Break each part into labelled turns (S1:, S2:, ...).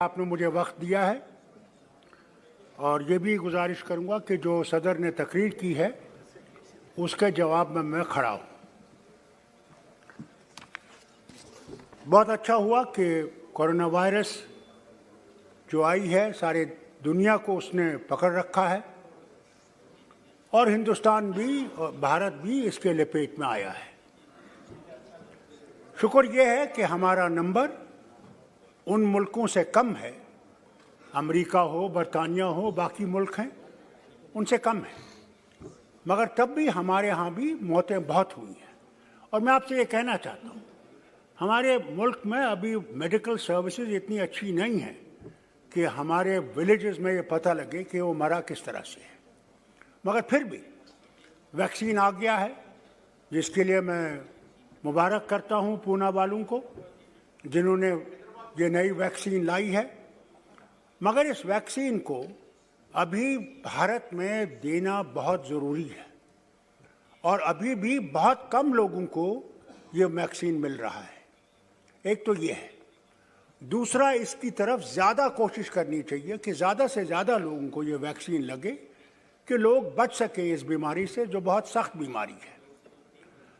S1: आपने मुझे वक्त दिया है और ये भी गुजारिश करूंगा कि जो सदर ने तकरीर की है उसके जवाब में मैं खड़ा हूं। बहुत अच्छा हुआ कि कोरोना वायरस जो आई है सारे दुनिया को उसने पकड़ रखा है और हिंदुस्तान भी और भारत भी इसके लपेट में आया है। शुक्र ये है कि हमारा नंबर उन मुल्कों से कम है, अमेरिका हो, बरतानिया हो, बाकी मुल्क हैं उनसे कम है, मगर तब भी हमारे यहाँ भी मौतें बहुत हुई हैं। और मैं आपसे ये कहना चाहता हूँ, हमारे मुल्क में अभी मेडिकल सर्विसेज इतनी अच्छी नहीं है कि हमारे विलेजेस में ये पता लगे कि वो मरा किस तरह से है, मगर फिर भी वैक्सीन आ गया है, जिसके लिए मैं मुबारक करता हूँ पूना वालों को जिन्होंने ये नई वैक्सीन लाई है। मगर इस वैक्सीन को अभी भारत में देना बहुत ज़रूरी है और अभी भी बहुत कम लोगों को ये वैक्सीन मिल रहा है। एक तो ये है, दूसरा इसकी तरफ ज़्यादा कोशिश करनी चाहिए कि ज़्यादा से ज़्यादा लोगों को ये वैक्सीन लगे कि लोग बच सकें इस बीमारी से जो बहुत सख्त बीमारी है।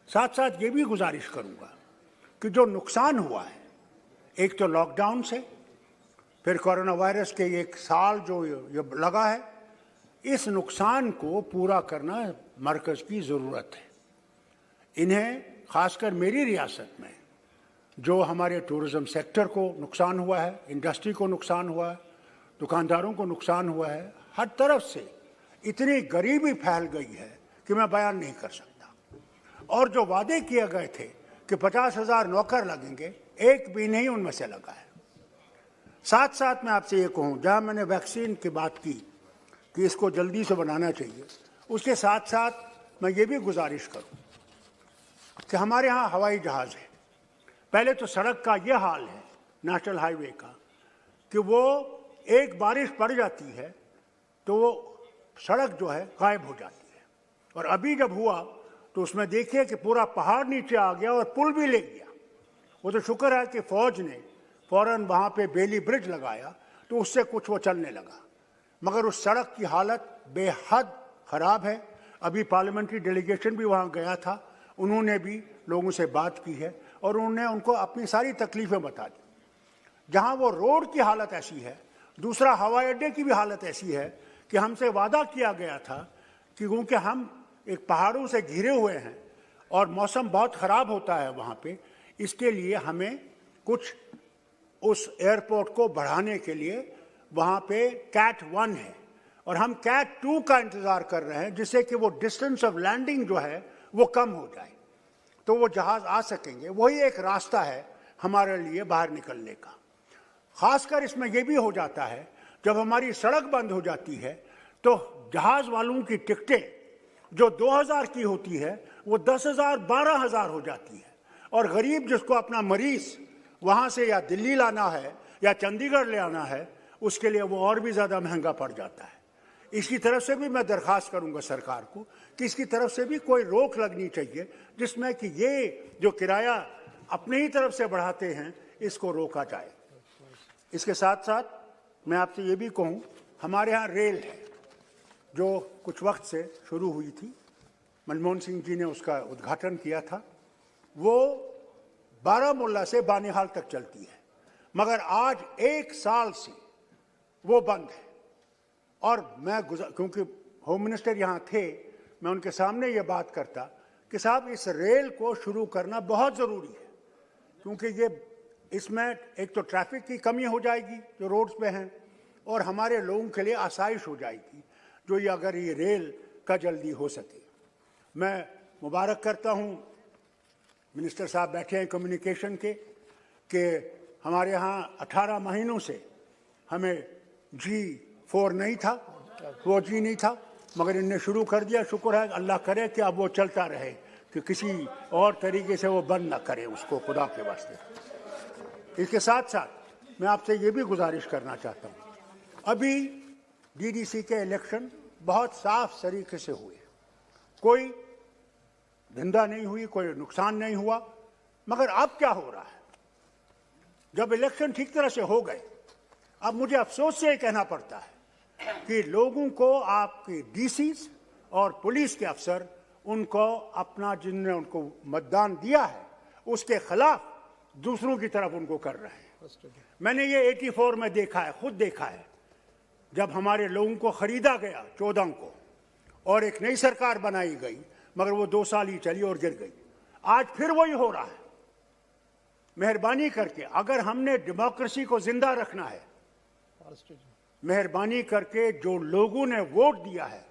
S1: साथ साथ ये भी गुजारिश करूँगा कि जो नुकसान हुआ है, एक तो लॉकडाउन से, फिर कोरोना वायरस के एक साल जो ये लगा है, इस नुकसान को पूरा करना मरकज़ की ज़रूरत है। इन्हें ख़ासकर मेरी रियासत में जो हमारे टूरिज़म सेक्टर को नुकसान हुआ है, इंडस्ट्री को नुकसान हुआ है, दुकानदारों को नुकसान हुआ है, हर तरफ से इतनी गरीबी फैल गई है कि मैं बयान नहीं कर सकता। और जो वादे किए गए थे कि 50,000 नौकर लगेंगे, एक भी नहीं उनमें से लगा है। साथ साथ मैं आपसे ये कहूँ, जहाँ मैंने वैक्सीन की बात की कि इसको जल्दी से बनाना चाहिए, उसके साथ साथ मैं ये भी गुजारिश करूँ कि हमारे यहाँ हवाई जहाज़ है। पहले तो सड़क का ये हाल है नेशनल हाईवे का कि वो एक बारिश पड़ जाती है तो वो सड़क जो है गायब हो जाती है, और अभी जब हुआ तो उसमें देखिए कि पूरा पहाड़ नीचे आ गया और पुल भी ले गया। वो तो शुक्र है कि फ़ौज ने फ़ौरन वहाँ पे बेली ब्रिज लगाया तो उससे कुछ वो चलने लगा, मगर उस सड़क की हालत बेहद ख़राब है। अभी पार्लियामेंट्री डेलीगेशन भी वहाँ गया था, उन्होंने भी लोगों से बात की है और उन्होंने उनको अपनी सारी तकलीफ़ें बता दी। जहाँ वो रोड की हालत ऐसी है, दूसरा हवाई अड्डे की भी हालत ऐसी है कि हमसे वादा किया गया था कि क्योंकि हम एक पहाड़ों से घिरे हुए हैं और मौसम बहुत ख़राब होता है वहाँ पे, इसके लिए हमें कुछ उस एयरपोर्ट को बढ़ाने के लिए वहाँ पे कैट 1 है और हम कैट 2 का इंतज़ार कर रहे हैं, जिससे कि वो डिस्टेंस ऑफ लैंडिंग जो है वो कम हो जाए तो वो जहाज़ आ सकेंगे। वही एक रास्ता है हमारे लिए बाहर निकलने का। ख़ासकर इसमें यह भी हो जाता है, जब हमारी सड़क बंद हो जाती है तो जहाज़ वालों की टिकटें जो 2,000 की होती है वो 10,000 12,000 हो जाती है, और गरीब जिसको अपना मरीज़ वहाँ से या दिल्ली लाना है या चंडीगढ़ ले आना है, उसके लिए वो और भी ज़्यादा महंगा पड़ जाता है। इसकी तरफ से भी मैं दरख्वास्त करूँगा सरकार को कि इसकी तरफ से भी कोई रोक लगनी चाहिए, जिसमें कि ये जो किराया अपने ही तरफ से बढ़ाते हैं इसको रोका जाए। इसके साथ साथ मैं आपसे ये भी कहूँ, हमारे यहाँ रेल है जो कुछ वक्त से शुरू हुई थी, मनमोहन सिंह जी ने उसका उद्घाटन किया था। वो बारामूला से बानिहाल तक चलती है, मगर आज 1 साल से वो बंद है। और मैं क्योंकि होम मिनिस्टर यहाँ थे, मैं उनके सामने ये बात करता कि साहब इस रेल को शुरू करना बहुत ज़रूरी है, क्योंकि ये इसमें एक तो ट्रैफिक की कमी हो जाएगी जो रोड्स पे हैं, और हमारे लोगों के लिए आसाइश हो जाएगी जो ये अगर ये रेल का जल्दी हो सके। मैं मुबारक करता हूँ, मिनिस्टर साहब बैठे हैं कम्युनिकेशन के, कि हमारे यहाँ 18 महीनों से हमें G4 नहीं था, 4G नहीं था, मगर इनने शुरू कर दिया। शुक्र है, अल्लाह करे कि अब वो चलता रहे, कि किसी और तरीके से वो बंद ना करे उसको, खुदा के वास्ते। इसके साथ साथ मैं आपसे ये भी गुजारिश करना चाहता हूँ, अभी DDC के इलेक्शन बहुत साफ तरीके से हुए, कोई धंधा नहीं हुई, कोई नुकसान नहीं हुआ। मगर अब क्या हो रहा है, जब इलेक्शन ठीक तरह से हो गए अब मुझे अफसोस से ये कहना पड़ता है कि लोगों को आपके डीसीज और पुलिस के अफसर उनको अपना जिनने उनको मतदान दिया है उसके खिलाफ दूसरों की तरफ उनको कर रहे हैं। मैंने ये 84 में देखा है, खुद देखा है, जब हमारे लोगों को खरीदा गया 14 को और एक नई सरकार बनाई गई, मगर वो 2 साल ही चली और गिर गई। आज फिर वही हो रहा है। मेहरबानी करके अगर हमने डेमोक्रेसी को जिंदा रखना है, मेहरबानी करके जो लोगों ने वोट दिया है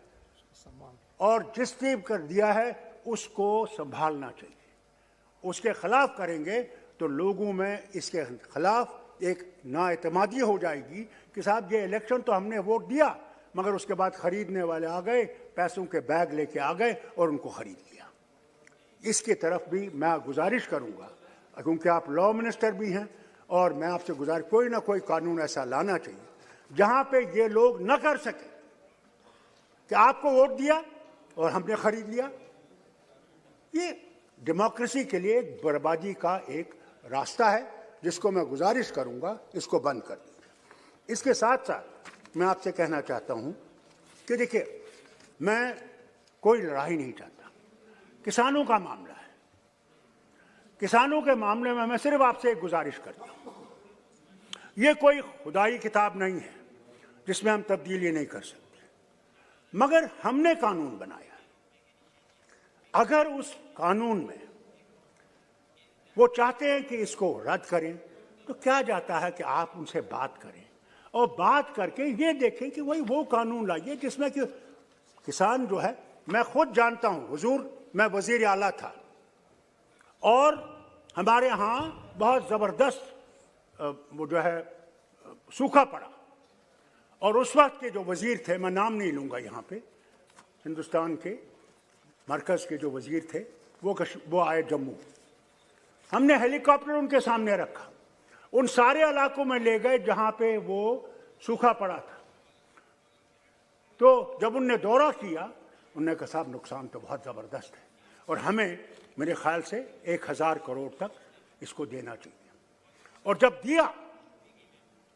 S1: और जिसने कर दिया है उसको संभालना चाहिए। उसके खिलाफ करेंगे तो लोगों में इसके खिलाफ एक नाएतमादी हो जाएगी कि साहब ये इलेक्शन तो हमने वोट दिया मगर उसके बाद खरीदने वाले आ गए, पैसों के बैग लेके आ गए और उनको खरीद लिया। इसकी तरफ भी मैं गुजारिश करूंगा, क्योंकि आप लॉ मिनिस्टर भी हैं, और मैं आपसे गुजारिश, कोई ना कोई कानून ऐसा लाना चाहिए जहां पे ये लोग न कर सके कि आपको वोट दिया और हमने खरीद लिया। ये डेमोक्रेसी के लिए एक बर्बादी का एक रास्ता है जिसको मैं गुजारिश करूंगा इसको बंद कर दीजिए। इसके साथ साथ मैं आपसे कहना चाहता हूं कि देखिए, मैं कोई लड़ाई नहीं चाहता। किसानों का मामला है, किसानों के मामले में मैं सिर्फ आपसे एक गुजारिश करता हूं, ये कोई खुदाई किताब नहीं है जिसमें हम तब्दीली नहीं कर सकते, मगर हमने कानून बनाया। अगर उस कानून में वो चाहते हैं कि इसको रद्द करें तो क्या जाता है कि आप उनसे बात करें और बात करके ये देखें कि वही वो कानून लाइए जिसमें कि किसान जो है, मैं खुद जानता हूं हुजूर, मैं वजीर आला था और हमारे यहाँ बहुत ज़बरदस्त वो जो है सूखा पड़ा, और उस वक्त के जो वजीर थे, मैं नाम नहीं लूँगा यहाँ पे, हिंदुस्तान के मरकज़ के जो वजीर थे वो आए जम्मू। हमने हेलीकॉप्टर उनके सामने रखा, उन सारे इलाकों में ले गए जहाँ पे वो सूखा पड़ा था। तो जब उनने दौरा किया, उन्होंने कहा साहब नुकसान तो बहुत ज़बरदस्त है और हमें मेरे ख्याल से 1000 करोड़ तक इसको देना चाहिए। और जब दिया,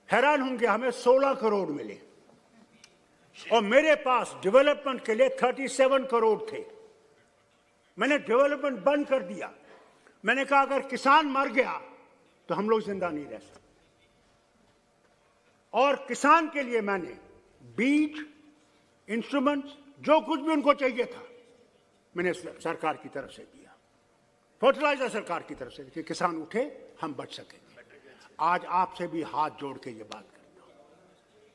S1: हैरान होंगे, हमें 16 करोड़ मिले और मेरे पास डेवलपमेंट के लिए 37 करोड़ थे। मैंने डेवलपमेंट बंद कर दिया। मैंने कहा अगर किसान मर गया तो हम लोग जिंदा नहीं रह सकते, और किसान के लिए मैंने बीज, इंस्ट्रूमेंट्स, जो कुछ भी उनको चाहिए था मैंने सरकार की तरफ से दिया, फर्टिलाइजर सरकार की तरफ से, कि किसान उठे, हम बच सकेंगे। आज आपसे भी हाथ जोड़ के ये बात करता हूं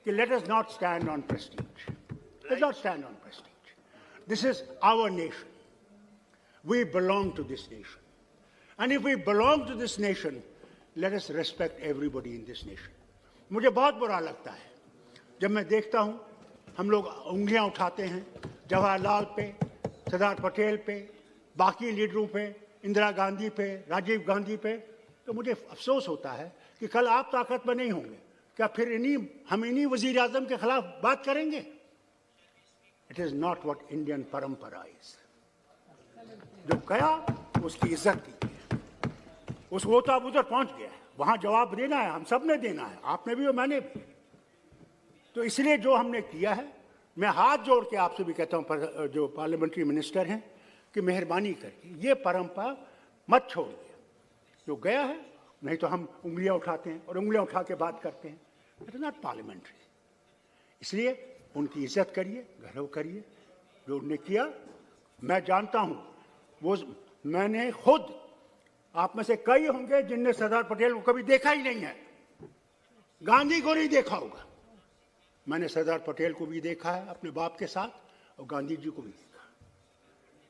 S1: कि let us not stand on prestige, let's not stand on prestige. This is our nation, we belong to this nation, and if we belong to this nation, let us respect everybody in this nation. मुझे बहुत बुरा लगता है जब मैं देखता हूं हम लोग उंगलियां उठाते हैं जवाहरलाल पे, सरदार पटेल पे, बाकी लीडरों पे, इंदिरा गांधी पे, राजीव गांधी पे, तो मुझे अफसोस होता है कि कल आप ताकत में नहीं होंगे, क्या फिर हम इन्हीं वजीर आजम के खिलाफ बात करेंगे? It is not what Indian परंपरा इज। जो गया उसकी इज्जत कीजिए, वो तो अब उधर पहुंच गया है, वहां जवाब देना है, हम सब ने देना है, आपने भी और मैंने भी। तो इसलिए जो हमने किया है, मैं हाथ जोड़ के आपसे भी कहता हूं, जो पार्लियामेंट्री मिनिस्टर हैं, कि मेहरबानी करके ये परंपरा मत छोड़िए। जो गया है, नहीं तो हम उंगलियां उठाते हैं और उंगलियां उठा के बात करते हैं, इट इज नॉट पार्लियामेंट्री। इसलिए उनकी इज्जत करिए, गौरव करिए जो उन्होंने किया। मैं जानता हूं वो, मैंने खुद, आप में से कई होंगे जिनने सरदार पटेल को कभी देखा ही नहीं है, गांधी को नहीं देखा होगा। मैंने सरदार पटेल को भी देखा है अपने बाप के साथ और गांधी जी को भी देखा।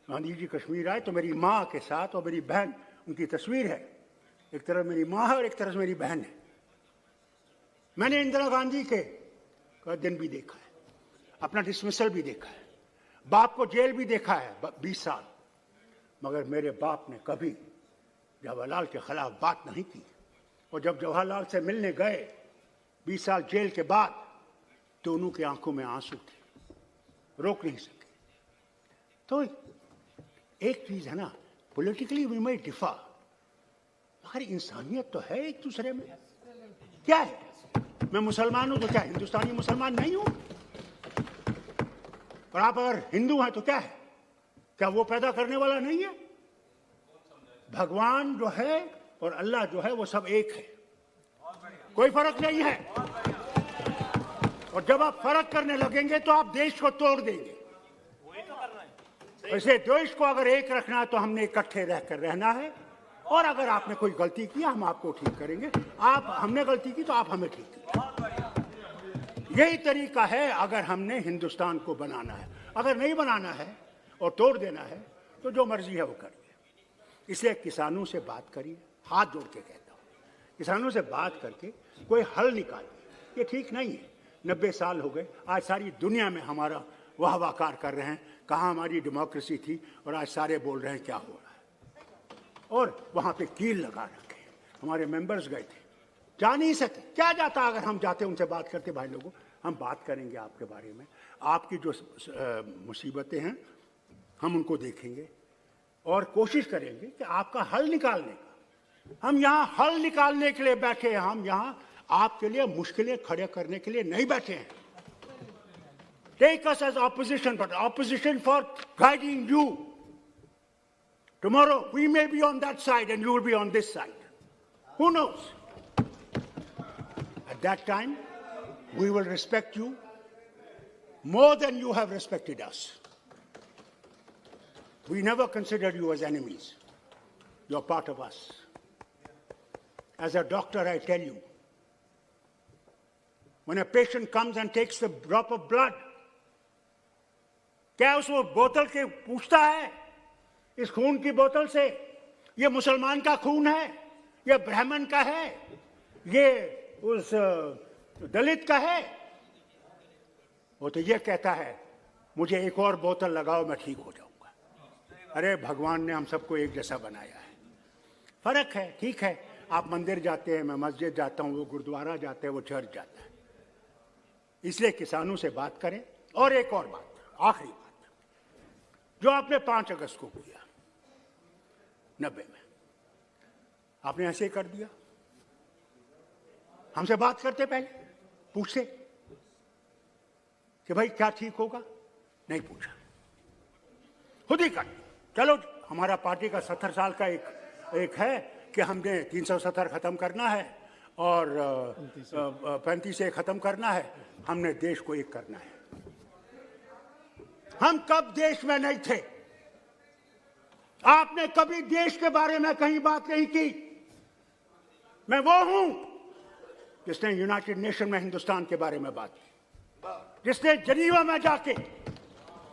S1: गांधी जी कश्मीर आए तो मेरी माँ के साथ और मेरी बहन, उनकी तस्वीर है, एक तरफ मेरी माँ है और एक तरफ मेरी बहन है। मैंने इंदिरा गांधी के दिन भी देखा है, अपना डिसमिसल भी देखा है, बाप को जेल भी देखा है 20 साल, मगर मेरे बाप ने कभी जवाहरलाल के खिलाफ बात नहीं की। और जब जवाहरलाल से मिलने गए 20 साल जेल के बाद, दोनों की आंखों में आंसू थे, रोक नहीं सके। तो एक चीज है ना, पॉलिटिकली वी मे डिफर, मगर इंसानियत तो है एक दूसरे में। क्या है? मैं मुसलमान हूं तो क्या हिंदुस्तानी मुसलमान नहीं हूं? और आप अगर हिंदू हैं तो क्या है? क्या वो पैदा करने वाला नहीं है? भगवान जो है और अल्लाह जो है वो सब एक है, कोई फर्क नहीं है। और जब आप फर्क करने लगेंगे तो आप देश को तोड़ देंगे। ऐसे देश को अगर एक रखना है तो हमने इकट्ठे रहकर रहना है, और अगर आपने कोई गलती की हम आपको ठीक करेंगे, हमने गलती की तो आप हमें ठीक करेंगे। यही तरीका है अगर हमने हिंदुस्तान को बनाना है। अगर नहीं बनाना है और तोड़ देना है तो जो मर्जी है वो करिए। इसलिए किसानों से बात करिए, हाथ जोड़ के कहता हूँ, किसानों से बात करके कोई हल निकालिए। ये ठीक नहीं है, 90 साल हो गए, आज सारी दुनिया में हमारा वाहवाकार कर रहे हैं, कहाँ हमारी डेमोक्रेसी थी, और आज सारे बोल रहे हैं क्या हो रहा है। और वहाँ पे कील लगा रखे, हमारे मेंबर्स गए थे, जा नहीं सकते। क्या जाता अगर हम जाते उनसे बात करते, भाई लोगों हम बात करेंगे आपके बारे में, आपकी जो मुसीबतें हैं हम उनको देखेंगे और कोशिश करेंगे कि आपका हल निकालने का। हम यहाँ हल निकालने के लिए बैठे हैं, हम यहाँ आपके लिए मुश्किलें खड़े करने के लिए नहीं बैठे हैं। Take us as opposition, but opposition for guiding you. Tomorrow we may be on that side and you will be on this side. Who knows? At that time, we will respect you more than you have respected us. We never considered you as enemies. You're part of us. As a doctor, I tell you, when a patient comes and takes the drop of blood, क्या उस बोतल के पूछता है इस खून की बोतल से ये मुसलमान का खून है, ये ब्राह्मण का है, ये उस दलित का है? वो तो ये कहता है मुझे एक और बोतल लगाओ मैं ठीक हो जाऊंगा। अरे भगवान ने हम सबको एक जैसा बनाया है। फर्क है, ठीक है, आप मंदिर जाते हैं, मैं मस्जिद जाता हूं, वो गुरुद्वारा जाते हैं, वो चर्च जाता है। इसलिए किसानों से बात करें। और एक और बात, आखिरी बात, जो आपने 5 अगस्त को किया 90 में, आपने ऐसे कर दिया। हमसे बात करते पहले, पूछते कि भाई क्या ठीक होगा, नहीं पूछा, खुद ही कर। चलो हमारा पार्टी का 70 साल का एक है कि हमने 370 खत्म करना है और 35 से खत्म करना है, हमने देश को एक करना है। हम कब देश में नहीं थे? आपने कभी देश के बारे में कहीं बात नहीं की। मैं वो हूं जिसने यूनाइटेड नेशन में हिंदुस्तान के बारे में बात की, जिसने जनीवा में जाके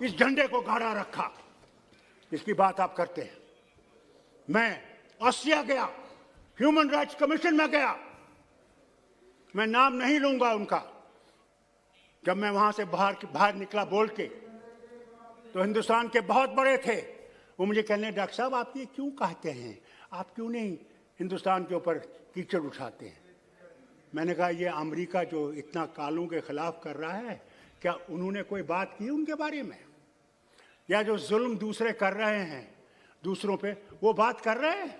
S1: इस झंडे को गाड़ा रखा, इसकी बात आप करते हैं। मैं ऑस्ट्रिया गया, ह्यूमन राइट्स कमीशन में गया, मैं नाम नहीं लूंगा उनका। जब मैं वहां से बाहर निकला बोल के, तो हिंदुस्तान के बहुत बड़े थे, वो मुझे कहने, डॉक्टर साहब आप ये क्यों कहते हैं, आप क्यों नहीं हिंदुस्तान के ऊपर कीचड़ उठाते हैं? मैंने कहा ये अमेरिका जो इतना कालों के खिलाफ कर रहा है, क्या उन्होंने कोई बात की उनके बारे में? या जो जुल्म दूसरे कर रहे हैं दूसरों पे, वो बात कर रहे हैं?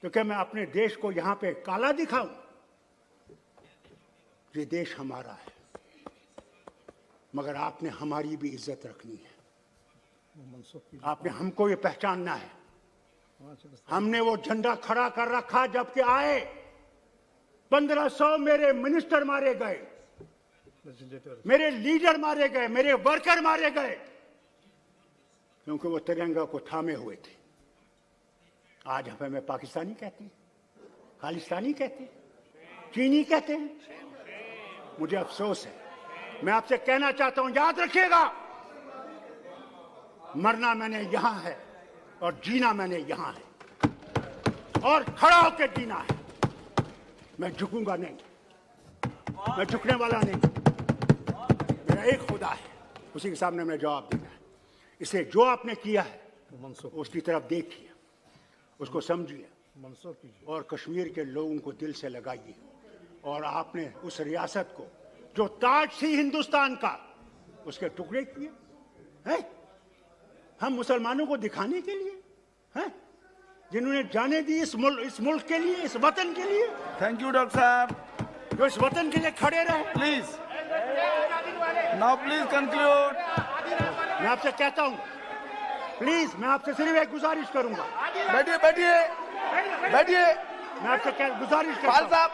S1: तो क्या मैं अपने देश को यहाँ पे काला दिखाऊं? ये देश हमारा है, मगर आपने हमारी भी इज्जत रखनी है, आपने हमको ये पहचानना है। हमने वो झंडा खड़ा कर रखा जबकि आए 1500 मेरे मिनिस्टर मारे गए, मेरे लीडर मारे गए, मेरे वर्कर मारे गए, क्योंकि वो तिरंगा को थामे हुए थे। आज हमें पाकिस्तानी कहते हैं, खालिस्तानी कहते हैं, चीनी कहते हैं। मुझे अफसोस है। मैं आपसे कहना चाहता हूं, याद रखिएगा, मरना मैंने यहां है और जीना मैंने यहां है, और खड़ा होकर जीना है। मैं झुकूंगा नहीं, मैं झुकने वाला नहीं। मेरा एक खुदा है, उसी के सामने मैं जवाब देना है। इसलिए जो आपने किया है उसकी तरफ देखिए, उसको समझिए और कश्मीर के लोगों को दिल से लगाइए। और आपने उस रियासत को जो ताज थी हिंदुस्तान का, उसके टुकड़े किए हैं हम मुसलमानों को दिखाने के लिए, हैं जिन्होंने जाने दी इस मुल्क के लिए, इस वतन के लिए।
S2: थैंक यू डॉक्टर साहब।
S1: जो इस वतन के लिए खड़े रहे।
S2: Please now please conclude.
S1: मैं आपसे कहता हूं, प्लीज मैं आपसे सिर्फ एक गुजारिश करूंगा।
S2: बैठिए बैठिए बैठिए।
S1: मैं आपसे गुजारिश करता
S2: पाल
S1: हूं।
S2: साहब,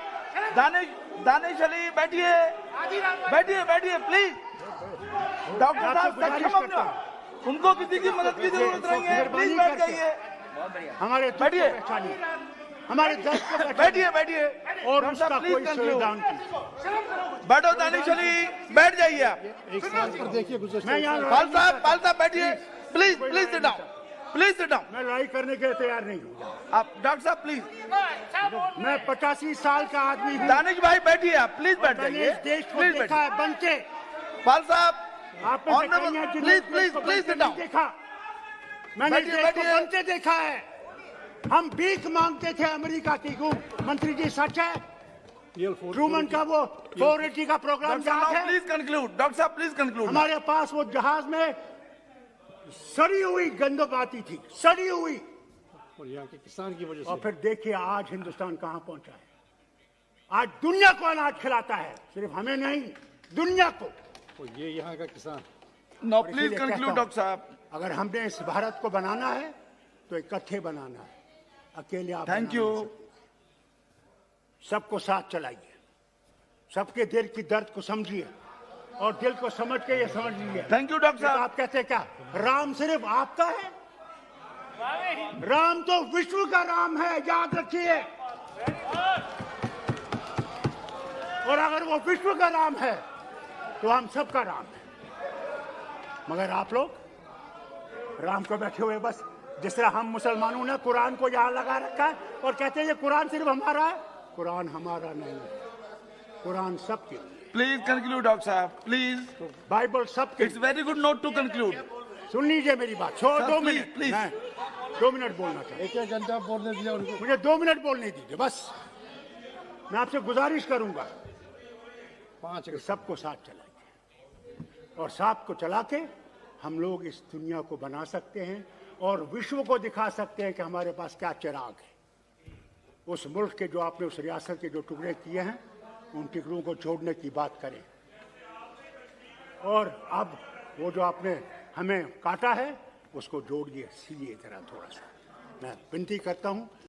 S2: दानिश अली बैठिए बैठिए बैठिए प्लीज। डॉक्टर साहब सक्षम अपना, उनको किसी की मदद की जरूरत नहीं है, प्लीज बैठ जाइए।
S1: हमारे
S2: बैठिए।
S1: पहचानिए, हमारे दर्द को पहचानिए।
S2: बैठिए बैठिए
S1: और
S2: डॉक्टर
S1: उसका
S2: साहब प्लीज
S1: कोई
S2: कंक्लूड।
S1: समाधान कीजिए।
S2: बैठो दानिश अली, बैठ जाइए आप।
S1: मैं यहाँ
S2: पाल साहब बैठिए please please sit down, please sit down.
S1: मैं लड़ाई करने के लिए तैयार नहीं हूँ।
S2: आप डॉक्टर साहब प्लीज।
S1: मैं 85 साल का आदमी हूँ।
S2: दानिश भाई बैठिए आप, प्लीज बैठ
S1: मैंने
S2: जाइए,
S1: इस देश को
S2: प्लीज
S1: देखा
S2: बैठिए।
S1: है बनते।
S2: पाल साहब
S1: आपने
S2: please please please sit down.
S1: देखा, मैंने इस
S2: बैठिए,
S1: देश को
S2: बैठिए।
S1: बनते देखा है। हम भीख मांगते थे अमेरिका की घूम। मंत्री जी सच है? ट्रूमन का वो 480 का प्रोग्राम याद है?
S2: प्लीज कंक्लूड डॉक्टर साहब, प्लीज कंक्लूड।
S1: हमारे पास वो जहाज में सड़ी हुई गंदम आती थी, सड़ी हुई।
S3: और यहाँ के किसान की वजह
S1: और
S3: से
S1: फिर देखिए आज हिंदुस्तान कहां पहुंचा है। आज दुनिया को अनाज खिलाता है, सिर्फ हमें नहीं, दुनिया को।
S3: और ये यहाँ का किसान।
S2: नो
S1: और
S2: प्लीज
S1: इसीलिए कहता
S2: कंक्लूड
S1: हूं,
S2: डॉक्टर साहब।
S1: अगर हमने इस भारत को बनाना है तो इकट्ठे बनाना है, अकेले आप
S2: थैंक
S1: बना
S2: यू।
S1: नहीं सकते। सबको साथ चलाइए, सबके दिल की दर्द को समझिए और दिल को समझ के ये समझ लीजिए।
S2: थैंक यू डॉक्टर
S1: तो
S2: साहब।
S1: आप कहते क्या राम सिर्फ आपका है? राम तो विश्व का राम है, याद रखिए। और अगर वो विश्व का राम है तो हम सबका राम है। मगर आप लोग राम को बैठे हुए बस जिस तरह हम मुसलमानों ने कुरान को यहां लगा रखा है और कहते हैं ये कुरान सिर्फ हमारा है। कुरान हमारा नहीं है, कुरान सबके लिए।
S2: प्लीज कंक्लूड डॉक्टर साहब, प्लीज।
S1: बाइबल सबके
S2: it's very good note to conclude.
S1: सुन लीजिए मेरी बात। छोड़
S2: Sir,
S1: 2
S2: please,
S1: मिनट,
S2: please.
S1: मैं 2 मिनट बोलना चाहता हूं।
S3: 1 घंटा बोलने दिया उनको।
S1: मुझे 2 मिनट बोलने दीजिए बस। मैं आपसे गुजारिश करूंगा
S3: 5
S1: कि सबको साथ चलाइए और साथ को चला के हम लोग इस दुनिया को बना सकते हैं और विश्व को दिखा सकते हैं कि हमारे पास क्या चिराग है। उस मुल्क के जो आपने उस रियासत के जो टुकड़े किए हैं उन टुकड़ों को जोड़ने की बात करें। और अब वो जो आपने हमें काटा है उसको जोड़िए, सीलिए जरा थोड़ा सा। मैं विनती करता हूं